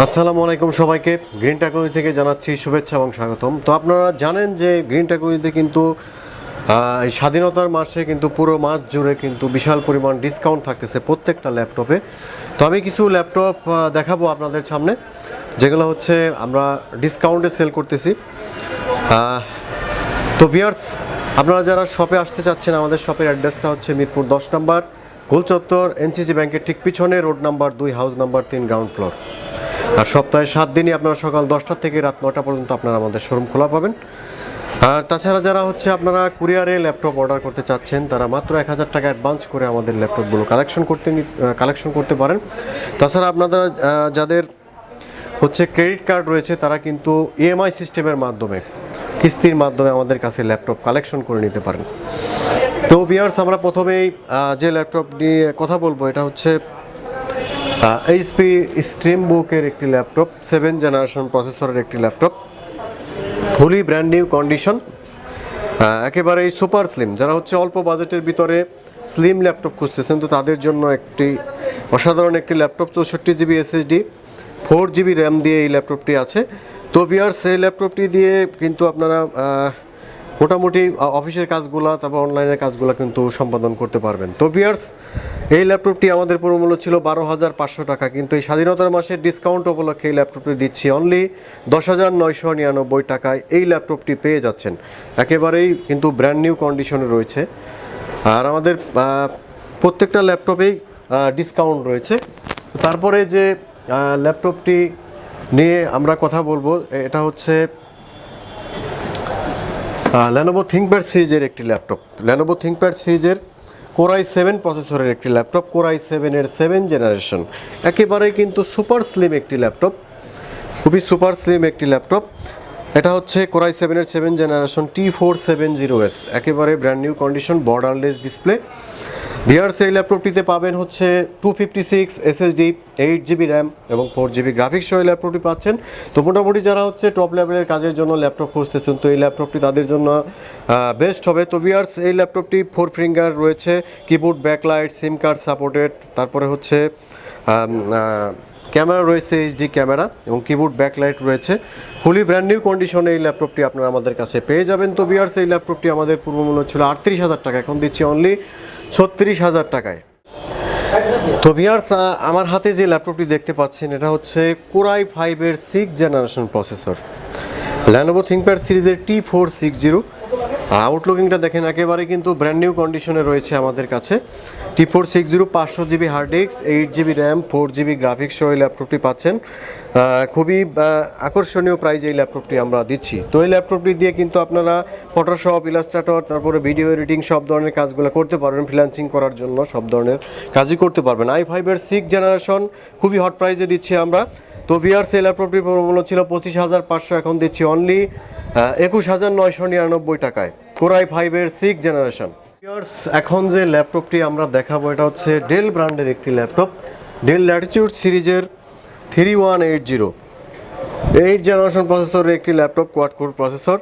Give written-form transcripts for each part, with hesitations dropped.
আসসালামু আলাইকুম সবাইকে। গ্রিন টেকনোলজি থেকে জানাচ্ছি শুভেচ্ছা এবং স্বাগতম। তো আপনারা জানেন যে গ্রিন টেকনোলজিতে কিন্তু এই স্বাধীনতার মাসে কিন্তু পুরো মাস জুড়ে কিন্তু বিশাল পরিমাণ ডিসকাউন্ট থাকতেছে প্রত্যেকটা ল্যাপটপে। তো আমি কিছু ল্যাপটপ দেখাবো আপনাদের সামনে, যেগুলো হচ্ছে আমরা ডিসকাউন্টে সেল করতেছি। তো ভিউয়ার্স, আপনারা যারা শপে আসতে চাচ্ছেন, আমাদের শপের অ্যাড্রেসটা হচ্ছে মিরপুর 10 নম্বর গোল চত্বর, এনসিসি ব্যাংকের ঠিক পিছনে, road number 2, house number 3, ground floor. আর সপ্তাহে 7 দিনই আপনারা সকাল 10টা থেকে রাত 9টা পর্যন্ত আপনারা আমাদের শোরুম খোলা পাবেন। আর তাছাড়া যারা হচ্ছে আপনারা কুরিয়ারে ল্যাপটপ অর্ডার করতে চাচ্ছেন, তারা মাত্র 1000 টাকা অ্যাডভান্স করে আমাদের ল্যাপটপগুলো কালেকশন করতে পারেন। তাছাড়া আপনারা যাদের হচ্ছে ক্রেডিট কার্ড রয়েছে, তারা কিন্তু ইএমআই সিস্টেমের মাধ্যমে, কিস্তির মাধ্যমে আমাদের কাছে ল্যাপটপ কালেকশন করে নিতে পারেন। তো ভিউয়ার্স, আমরা প্রথমেই যে ল্যাপটপ নিয়ে কথা বলবো, এটা হচ্ছে এইচপি স্ট্রিম বুকের একটি ল্যাপটপ, 7 জেনারেশন প্রসেসরের একটি laptop, fully brand new condition, একেবারেই সুপার স্লিম। যারা হচ্ছে অল্প বাজেটের ভিতরে স্লিম ল্যাপটপ খুঁজতেছেন, তো তাদের জন্য একটি অসাধারণ একটি laptop. 64 GB SSD, 4 GB RAM দিয়ে এই ল্যাপটপটি আছে। তো ভিউয়ার্স, এই ল্যাপটপটি দিয়ে কিন্তু আপনারা মোটামুটি অফিসের কাজগুলো, তারপর অনলাইনের কাজগুলো কিন্তু সম্পাদন করতে পারবেন। তো ভিউয়ার্স, এই ল্যাপটপটি আমাদের পুরো মূল্য ছিল 12,500 টাকা, কিন্তু এই স্বাধীনতার মাসের ডিসকাউন্ট উপলক্ষে এই ল্যাপটপটি দিচ্ছি অনলি 10,999 টাকায়। এই ল্যাপটপটি পেয়ে যাচ্ছেন, একেবারেই কিন্তু ব্র্যান্ড নিউ কন্ডিশনে রয়েছে। আর আমাদের প্রত্যেকটা ল্যাপটপেই ডিসকাউন্ট রয়েছে। তারপরে যে ল্যাপটপটি নিয়ে আমরা কথা বলবো, এটা হচ্ছে লেনোভো থিঙ্কপ্যাড সিরিজের একটি ল্যাপটপ। লেনোভো থিঙ্কপ্যাড সিরিজের কোরাই 7 প্রসেসরের একটি ল্যাপটপ, কোরাই 7-এর 7 জেনারেশন, একেবারেই কিন্তু সুপার স্লিম একটি ল্যাপটপ, খুবই সুপার স্লিম একটি ল্যাপটপ। এটা হচ্ছে কোরাই 7-এর 7 জেনারেশন T470S, একেবারে brand new condition, borderless display. Viewers, এই ল্যাপটপটিতে পাবেন হচ্ছে 256 এসএসডি, 8 জিবি র্যাম এবং 4 জিবি গ্রাফিক্স সহ এই ল্যাপটপটি পাচ্ছেন। তো মোটামুটি যারা হচ্ছে টপ লেভেলের কাজের জন্য ল্যাপটপ খুঁজতেছেন, তো এই ল্যাপটপটি তাদের জন্য বেস্ট হবে। তো ভিউয়ার্স, এই ল্যাপটপটি 4 ফিঙ্গার রয়েছে, keyboard, backlight, SIM card supported, তারপরে হচ্ছে ক্যামেরা রয়েছে, এইচডি ক্যামেরা এবং কিবোর্ড ব্যাকলাইট রয়েছে। ফুলি ব্র্যান্ড নিউ কন্ডিশনে এই ল্যাপটপটি আপনারা আমাদের কাছে পেয়ে যাবেন। তো ভিউয়ার্স, এই ল্যাপটপটি আমাদের পূর্ব মূল্য ছিল 38,000 টাকা, এখন দিচ্ছি অনলি 36,000 টাকায়। তো ভিউয়ার্স, আমার হাতে যে ল্যাপটপটি দেখতে পাচ্ছেন, এটা হচ্ছে কোরাই 5-এর 6 জেনারেশন প্রসেসর, লেনোভো থিঙ্কপ্যাড সিরিজের T460। আউটলুকিংটা দেখেন, একেবারে কিন্তু ব্র্যান্ড নিউ কন্ডিশনে রয়েছে আমাদের কাছে। T460, 500 GB hard disk, 8 GB RAM, 4 GB graphics সহ এই ল্যাপটপটি পাচ্ছেন। খুবই আকর্ষণীয় প্রাইজে এই ল্যাপটপটি আমরা দিচ্ছি। তো এই ল্যাপটপটি দিয়ে কিন্তু আপনারা ফটোশপ, ইলাস্ট্রেটর, তারপরে ভিডিও এডিটিং, সব ধরনের কাজগুলো করতে পারবেন। ফ্রিল্যান্সিং করার জন্য সব ধরনের কাজই করতে পারবেন। i5-এর 6 জেনারেশন খুবই হট প্রাইজে দিচ্ছি আমরা। তো ভিউয়ার্স, এই ল্যাপটপটির মূল্য ছিল 25,500, এখন দিচ্ছি অনলি 21,999 টাকায়, কোরাই 5-এর 6 জেনারেশন। ভিউয়ার্স, এখন যে ল্যাপটপটি আমরা দেখাবো, এটা হচ্ছে ডেল ব্র্যান্ডের একটি ল্যাপটপ, ডেল ল্যাটিটিউড সিরিজের 3180, 8 জেনারেশন প্রসেসরের একটি laptop, quad core processor,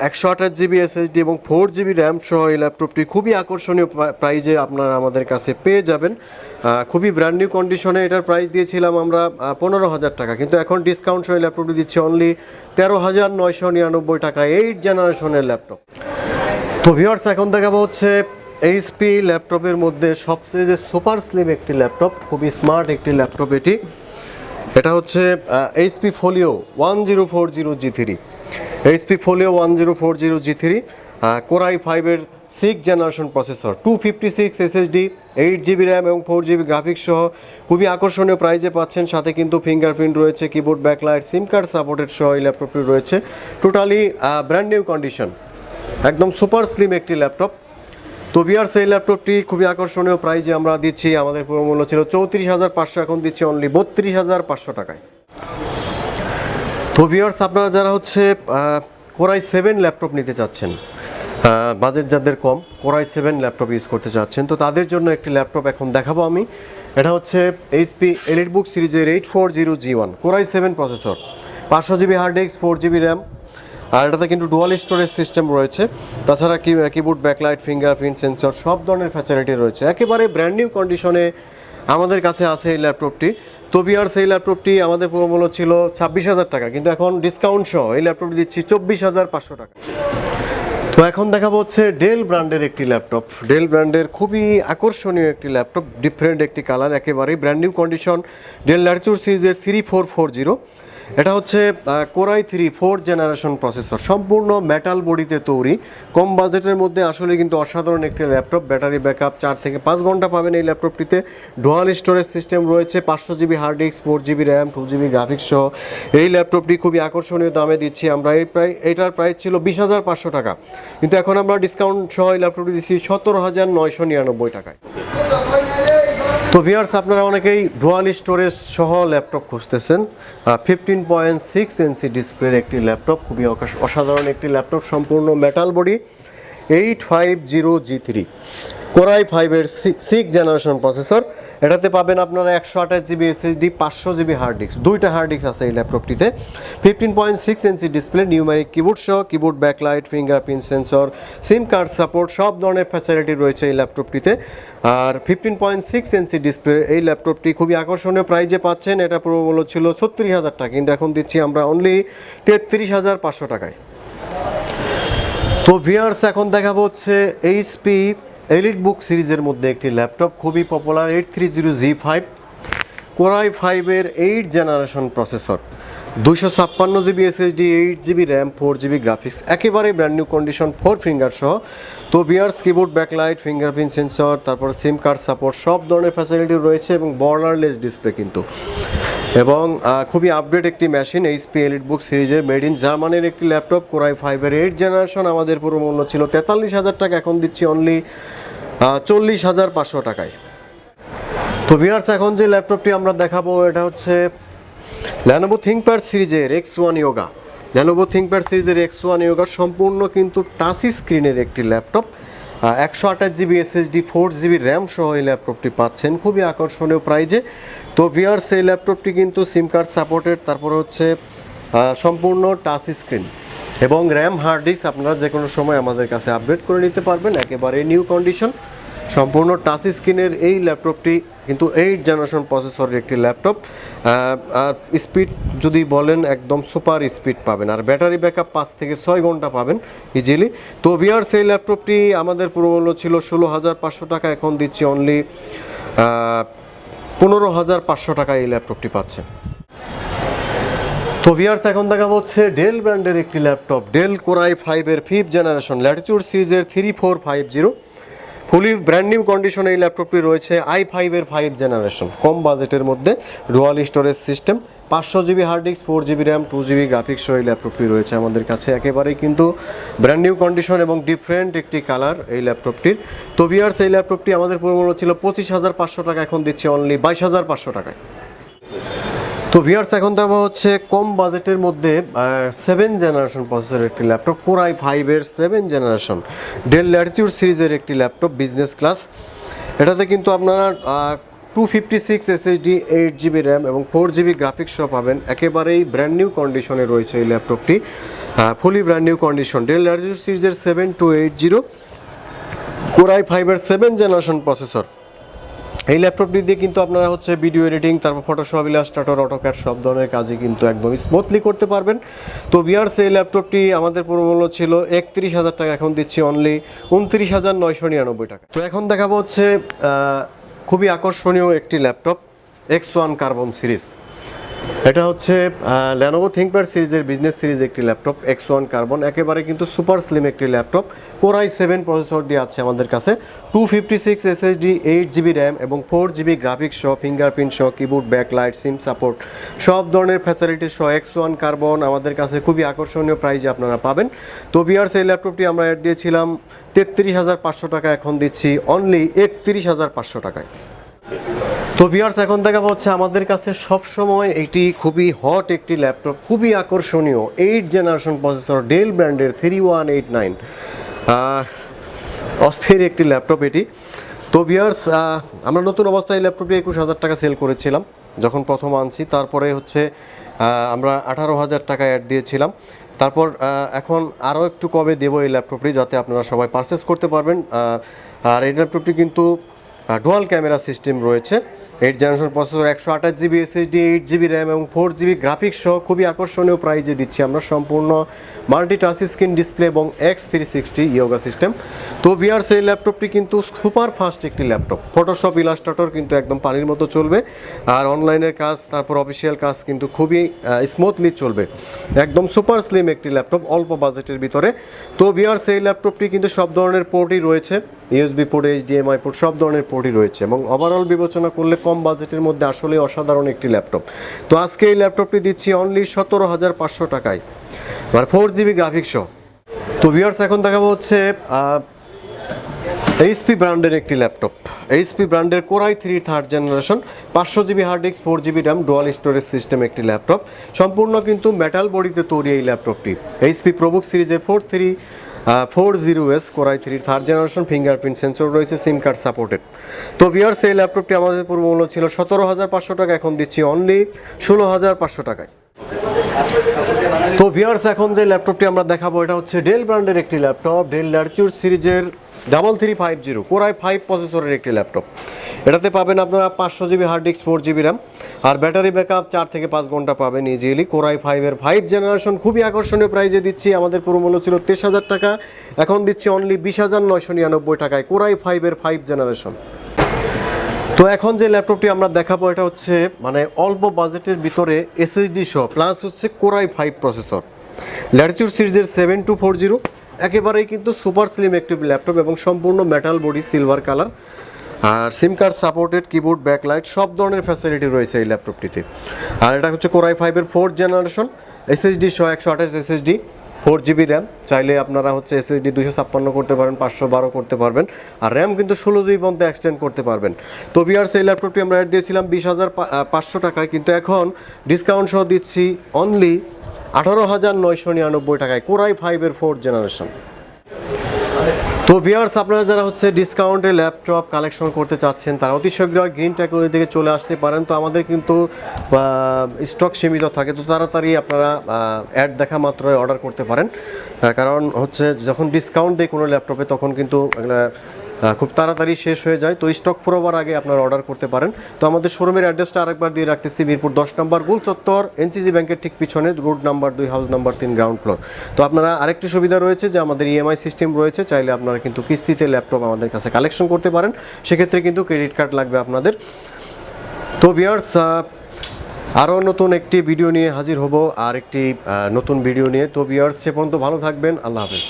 128 GB SSD এবং 4 জিবি র্যাম সহ এই ল্যাপটপটি খুবই আকর্ষণীয় প্রাইজে আপনারা আমাদের কাছে পেয়ে যাবেন। খুবই ব্র্যান্ড নিউ কন্ডিশনে এটার প্রাইস দিয়েছিলাম আমরা 15,000 টাকা, কিন্তু এখন ডিসকাউন্ট সহ এই ল্যাপটপটি দিচ্ছি অনলি 13,999 টাকা, 8 জেনারেশনের ল্যাপটপ। তো ভিউয়ার্স, এখন দেখাবো হচ্ছে এইচপি ল্যাপটপের মধ্যে সবচেয়ে যে সুপার স্লিম একটি ল্যাপটপ, খুবই স্মার্ট একটি ল্যাপটপ এটি। এটা হচ্ছে HP Folio 1040G3, HP Folio 1040G3, core i 5-এর 6 generation processor, 256 SSD, 8 GB RAM এবং 4 জিবি গ্রাফিক্স সহ খুবই আকর্ষণীয় প্রাইজে পাচ্ছেন। সাথে কিন্তু ফিঙ্গারপ্রিন্ট রয়েছে, keyboard backlight, SIM card supported সহ এই ল্যাপটপটি রয়েছে। টোটালি ব্র্যান্ড নিউ কন্ডিশন, একদম সুপার স্লিম একটি ল্যাপটপ। তো ভিউয়ার্স, এই ল্যাপটপটি খুবই আকর্ষণীয় প্রাইজে আমরা দিচ্ছি। আমাদের পুরো মূল্য ছিল 34,500, এখন দিচ্ছি অনলি 32,500 টাকায়। তো ভিউয়ার্স, আপনারা যারা হচ্ছে কোরাই 7 ল্যাপটপ নিতে চাচ্ছেন, বাজেট যাদের কম, কোরাই 7 ল্যাপটপ ইউজ করতে চাচ্ছেন, তো তাদের জন্য একটি ল্যাপটপ এখন দেখাবো আমি। এটা হচ্ছে এইচপি এলিটবুক সিরিজের 840G1, core i 7 processor, 500 GB hard disk, 4 GB RAM, আর এটাতে কিন্তু ডুয়াল স্টোরেজ সিস্টেম রয়েছে। তাছাড়া কিবোর্ড ব্যাকলাইট, ফিঙ্গারপ্রিন্ট সেন্সর, সব ধরনের ফ্যাসিলিটি রয়েছে। একেবারে ব্র্যান্ড নিউ কন্ডিশনে আমাদের কাছে আছে এই ল্যাপটপটি। তো ভিউয়ার্স এই ল্যাপটপটি আমাদের পুরো মূল্য ছিল 26,000 টাকা, কিন্তু এখন ডিসকাউন্ট সহ এই ল্যাপটপটি দিচ্ছি 24,500 টাকা। তো এখন দেখাবো হচ্ছে ডেল ব্র্যান্ডের একটি ল্যাপটপ। ডেল ব্র্যান্ডের খুবই আকর্ষণীয় একটি ল্যাপটপ, ডিফারেন্ট একটি কালার, একেবারেই brand new condition. Dell Latitude সিরিজের 3440। এটা হচ্ছে কোরাই 3 4th জেনারেশন প্রসেসর, সম্পূর্ণ মেটাল বডিতে তৈরি। কম বাজেটের মধ্যে আসলে কিন্তু অসাধারণ একটি ল্যাপটপ। ব্যাটারি ব্যাকআপ 4 থেকে 5 ঘন্টা পাবেন এই ল্যাপটপটিতে। ডুয়াল স্টোরেজ সিস্টেম রয়েছে, 500 GB hard disk, 4 GB RAM, 2 GB graphics সহ এই ল্যাপটপটি খুবই আকর্ষণীয় দামে দিচ্ছি আমরা। এটার প্রাইস ছিল 20,500 টাকা, কিন্তু এখন আমরা ডিসকাউন্ট সহ এই ল্যাপটপটি দিচ্ছি 17,999 টাকায়। তো ভিউয়ার্স, আপনারা অনেকেই ডুয়াল স্টোরেজ সহ ল্যাপটপ খুঁজতেছেন। 15.6 ইঞ্চি ডিসপ্লের একটি ল্যাপটপ, খুবই অসাধারণ একটি ল্যাপটপ, সম্পূর্ণ মেটাল বডি, 850G3 কোরাই 5-এর 6th জেনারেশন প্রসেসর। এটাতে পাবেন আপনারা 128 GB SSD, 500 GB hard disk, দুইটা হার্ড ডিস্ক আছে এই ল্যাপটপটিতে। 15.6 ইঞ্চি ডিসপ্লে, নিউমেরিক কিবোর্ড সহ, keyboard backlight, fingerprint sensor, SIM card support, সব ধরনের ফ্যাসিলিটি রয়েছে এই ল্যাপটপটিতে। আর 15.6 ইঞ্চি ডিসপ্লে এই ল্যাপটপটি খুবই আকর্ষণীয় প্রাইজে পাচ্ছেন। এটা পুরো মূল্য ছিল 36,000 টাকা, কিন্তু এখন দিচ্ছি আমরা অনলি 33,500 টাকায়। তো ভিউয়ার্স, এখন দেখাবো হচ্ছে এইচপি এলিট বুক সিরিজের মধ্যে একটি ল্যাপটপ, খুবই পপুলার, 830G5 কোরাই 5-এর 8th generation processor, 256 GB SSD, 8 GB RAM, 4 GB graphics, একেবারে ব্র্যান্ড নিউ কন্ডিশন, 4 ফিঙ্গার সহ। তো viewers, keyboard backlight, fingerprint sensor, তারপর সিম কার্ড সাপোর্ট, সব ধরনের ফ্যাসিলিটি রয়েছে এবং বর্ডারলেস ডিসপ্লে কিন্তু। এবং খুবই আপডেট একটি মেশিন, এইচপি এলিট বুক সিরিজের, মেড ইন জার্মানির একটি ল্যাপটপ, কোরাই 5-এর 8th জেনারেশন। আমাদের পুরো মূল্য ছিল 43,000 টাকা, এখন দিচ্ছি অনলি 40,500 টাকায়। তো ভিউয়ার্স, এখন যে ল্যাপটপটি আমরা দেখাবো এটা হচ্ছে লেনোভো থিংকপ্যাড সিরিজের X1 ইয়োগা। লেনোভো থিংকপ্যাড সিরিজের X1 ইয়োগা সম্পূর্ণ কিন্তু টাচ স্ক্রিনের একটি laptop, 128 GB SSD, 4 GB RAM সহ এই ল্যাপটপটি পাচ্ছেন খুবই আকর্ষণীয় প্রাইজে। তো ভিউয়ার্স, এই ল্যাপটপটি কিন্তু সিম কার্ড সাপোর্টেড, তারপরে হচ্ছে সম্পূর্ণ টাচ স্ক্রিন এবং র্যাম হার্ড ডিস্ক আপনারা যে কোনো সময় আমাদের কাছে আপডেট করে নিতে পারবেন, একেবারে নিউ কন্ডিশন, সম্পূর্ণ টাচ স্ক্রিনের এই ল্যাপটপটি কিন্তু 8th জেনারেশন প্রসেসরের একটি ল্যাপটপ। আর স্পিড যদি বলেন একদম সুপার স্পিড পাবেন, আর ব্যাটারি ব্যাকআপ 5 থেকে 6 ঘন্টা পাবেন ইজিলি। তো ভিউয়ার্স, এই ল্যাপটপটি আমাদের পুরো মূল্য ছিল 16,500 টাকা, এখন দিচ্ছি অনলি 15,500 টাকায় এই ল্যাপটপটি পাচ্ছে। তো ভিউয়ার্স, এখন দেখাবো হচ্ছে ডেল ব্র্যান্ডের একটি ল্যাপটপ, ডেল কোরাই 5-এর 5th জেনারেশন ল্যাটিটিউড সিরিজের 3450, ফুলি ব্র্যান্ড নিউ কন্ডিশনে এই ল্যাপটপটি রয়েছে। i5-এর 5th জেনারেশন, কম বাজেটের মধ্যে, dual storage system, 500 GB hard disk, 4 GB RAM, 2 GB graphics সহ এই ল্যাপটপটি রয়েছে আমাদের কাছে, একেবারেই কিন্তু ব্র্যান্ড নিউ কন্ডিশন এবং ডিফারেন্ট একটি কালার এই ল্যাপটপটির। তো ভিউয়ার্স, এই ল্যাপটপটি আমাদের পুরো মূল্য ছিল 25,500 টাকা, এখন দিচ্ছি অনলি 22,500 টাকায়। তো ভিউয়ার্স, এখন দেওয়া হচ্ছে কম বাজেটের মধ্যে 7th জেনারেশন প্রসেসরের একটি ল্যাপটপ, কোরাই 5-এর 7th জেনারেশন ডেল ল্যাটিটিউড সিরিজের একটি ল্যাপটপ, বিজনেস ক্লাস। এটাতে কিন্তু আপনারা 256 এসএসডি, 8 জিবি র্যাম এবং 4 জিবি গ্রাফিক্স সহ পাবেন, একেবারেই ব্র্যান্ড নিউ কন্ডিশনে রয়েছে এই ল্যাপটপটি, fully brand new condition, Dell Latitude সিরিজের 7280 কোরাই 5-এর 7th জেনারেশন প্রসেসর। এই ল্যাপটপটি দিয়ে কিন্তু আপনারা হচ্ছে ভিডিও এডিটিং, তারপর ফটোশপ, ইলাস্ট্রেটর, অটোক্যাড সব ধরনের কাজই কিন্তু একদম স্মুথলি করতে পারবেন। তো ভিউয়ার্স, এই ল্যাপটপটি আমাদের পুরো মূল্য ছিল 31,000 টাকা, এখন দিচ্ছি অনলি 29,999 টাকা। তো এখন দেখাবো হচ্ছে খুবই আকর্ষণীয় একটি ল্যাপটপ, X1 কার্বন সিরিজ। এটা হচ্ছে লেনোভো থিংকপ্যাড সিরিজের বিজনেস সিরিজ একটি ল্যাপটপ, X1 কার্বন, একেবারে কিন্তু সুপার স্লিম একটি ল্যাপটপ, কোরাই 7 প্রসেসর দিয়ে আছে আমাদের কাছে, 256 এসএসডি, 8 জিবি র্যাম এবং 4 জিবি গ্রাফিক্স সহ, ফিঙ্গারপ্রিন্ট সহ, কিবোর্ড ব্যাকলাইট, সিম সাপোর্ট, সব ধরনের ফ্যাসিলিটি সহ X1 কার্বন আমাদের কাছে খুবই আকর্ষণীয় প্রাইজে আপনারা পাবেন। তো ভিউয়ার্স, এই ল্যাপটপটি আমরা অ্যাড দিয়েছিলাম 33,500 টাকা, এখন দিচ্ছি অনলি 31,500 টাকায়। তো ভিউয়ার্স, এখন দেখাবো হচ্ছে আমাদের কাছে সবসময় এটি খুবই হট একটি ল্যাপটপ, খুবই আকর্ষণীয় 8th জেনারেশন প্রসেসর, ডেল ব্র্যান্ডের 3189, অস্থির একটি ল্যাপটপ এটি। তো ভিউয়ার্স, আমরা নতুন অবস্থায় ল্যাপটপটি 21,000 টাকা সেল করেছিলাম যখন প্রথম আনছি, তারপরে হচ্ছে আমরা 18,000 টাকা অ্যাড দিয়েছিলাম, তারপর এখন আরও একটু কমে দেবো এই ল্যাপটপটি, যাতে আপনারা সবাই পারচেস করতে পারবেন। আর এই ল্যাপটপটি কিন্তু ডুয়াল ক্যামেরা সিস্টেম রয়েছে, 8 generation processor, 128 GB SSD, 8 GB RAM এবং 4 GB গ্রাফিক্স সহ খুবই আকর্ষণীয় প্রাইজে দিচ্ছি আমরা। সম্পূর্ণ মাল্টি টাচ স্ক্রিন ডিসপ্লে এবং X360 ইয়োগা সিস্টেম। তো ভিউয়ার্স, এই ল্যাপটপটি কিন্তু সুপার ফাস্ট একটি ল্যাপটপ। ফটোশপ, ইলাস্ট্রেটর কিন্তু একদম পানির মতো চলবে, আর অনলাইনের কাজ, তারপর অফিসিয়াল কাজ কিন্তু খুবই স্মুথলি চলবে। একদম সুপার স্লিম একটি ল্যাপটপ অল্প বাজেটের ভিতরে। তো ভিউয়ার্স, এই ল্যাপটপটি কিন্তু সব ধরনের পোর্টই রয়েছে, USB পোর্ট, HDMI পোর্ট, সব ধরনের পোর্টই রয়েছে এবং ওভারঅল বিবেচনা করলে কম বাজেটের মধ্যে আসলে অসাধারণ একটি ল্যাপটপ। তো আজকে এই ল্যাপটপটি দিচ্ছি অনলি 17,500 টাকায়, আর 4 GB গ্রাফিক্স সহ। তো ভিউয়ার্স, এখন দেখাবো হচ্ছে HP ব্র্যান্ডের একটি ল্যাপটপ। HP ব্র্যান্ডের core i 3 third generation, 500 GB hard disk, 4 GB RAM, dual storage system একটি ল্যাপটপ। সম্পূর্ণ কিন্তু মেটাল বডিতে তৈরি এই ল্যাপটপটি। HP প্রোবুক সিরিজের 4340S core i 3 third generation, fingerprint sensor রয়েছে, সিম কার্ড সাপোর্টেড। তো ভিউয়ার্স, এই ল্যাপটপটি আমাদের পূর্ব মূল্য ছিল 17,500 টাকা, এখন দিচ্ছি অনলি 16,500 টাকায়। তো ভিউয়ার্স, এখন যে ল্যাপটপটি আমরা দেখাবো এটা হচ্ছে ডেল ব্র্যান্ডের একটি ল্যাপটপ, ডেল ল্যাটিটিউড সিরিজের 3350 কোরাই 5 প্রসেসরের একটি ল্যাপটপ। এটাতে পাবেন আপনারা 500 GB hard disk, 4 GB RAM, আর ব্যাটারি ব্যাকআপ 4 থেকে 5 ঘন্টা পাবেন ইজিলি। কোরাই 5-এর 5 জেনারেশন খুবই আকর্ষণীয় প্রাইজে দিচ্ছি। আমাদের পুরো মূল্য ছিল 23,000 টাকা, এখন দিচ্ছি অনলি 20,999 টাকায়, কোরাই 5-এর 5 জেনারেশন। তো এখন যে ল্যাপটপটি আমরা দেখাবো এটা হচ্ছে মানে অল্প বাজেটের ভিতরে SSD সহ, প্লাস হচ্ছে কোরাই 5 প্রসেসর, ল্যাটিটিউড সিরিজের 7240, একেবারেই কিন্তু সুপার স্লিম একটি ল্যাপটপ এবং সম্পূর্ণ মেটাল বডি, সিলভার কালার, আর SIM card supported, keyboard, backlight, সব ধরনের ফ্যাসিলিটি রয়েছে এই ল্যাপটপটিতে। আর এটা হচ্ছে কোরাই 5-এর 4th জেনারেশন, SSD সহ 128 SSD, 4 GB র্যাম। চাইলে আপনারা হচ্ছে SSD 256 করতে পারেন, 512 করতে পারবেন, আর র্যাম কিন্তু 16 GB পর্যন্ত এক্সটেন্ড করতে পারবেন। তো ভিউয়ার্স, এই ল্যাপটপটি আমরা রেট দিয়েছিলাম 20,500 টাকায়, কিন্তু এখন ডিসকাউন্ট সহ দিচ্ছি অনলি 18,999 টাকায়, কোরাই 5-এর 4th জেনারেশন। তো ভিউয়ার্স, আপনারা যারা হচ্ছে ডিসকাউন্টে ল্যাপটপ কালেকশন করতে চাচ্ছেন তারা অতি শীঘ্রই গ্রিন টেকনোলজি থেকে চলে আসতে পারেন। তো আমাদের কিন্তু স্টক সীমিত থাকে, তো তাড়াতাড়ি আপনারা অ্যাড দেখা মাত্রই অর্ডার করতে পারেন, কারণ হচ্ছে যখন ডিসকাউন্ট দেয় কোনো ল্যাপটপে তখন কিন্তু খুব তাড়াতাড়ি শেষ হয়ে যায়। তো স্টক ফুরোবার আগে আপনারা অর্ডার করতে পারেন। তো আমাদের শোরুমের অ্যাড্রেসটা আরেকবার দিয়ে রাখতেছি, মিরপুর 10 নম্বর গোল চত্বর, NCG ব্যাংকের ঠিক পিছনে, road number 2, house number 3, ground floor. তো আপনারা আরেকটি সুবিধা রয়েছে যে আমাদের EMI সিস্টেম রয়েছে, চাইলে আপনারা কিন্তু কিস্তিতে ল্যাপটপ আমাদের কাছে কালেকশন করতে পারেন, সেক্ষেত্রে কিন্তু ক্রেডিট কার্ড লাগবে আপনাদের। তো ভিউয়ার্স, আরও নতুন একটি ভিডিও নিয়ে হাজির হব, আর একটি নতুন ভিডিও নিয়ে। তো ভিউয়ার্স, সে পর্যন্ত ভালো থাকবেন, আল্লাহ হাফেজ।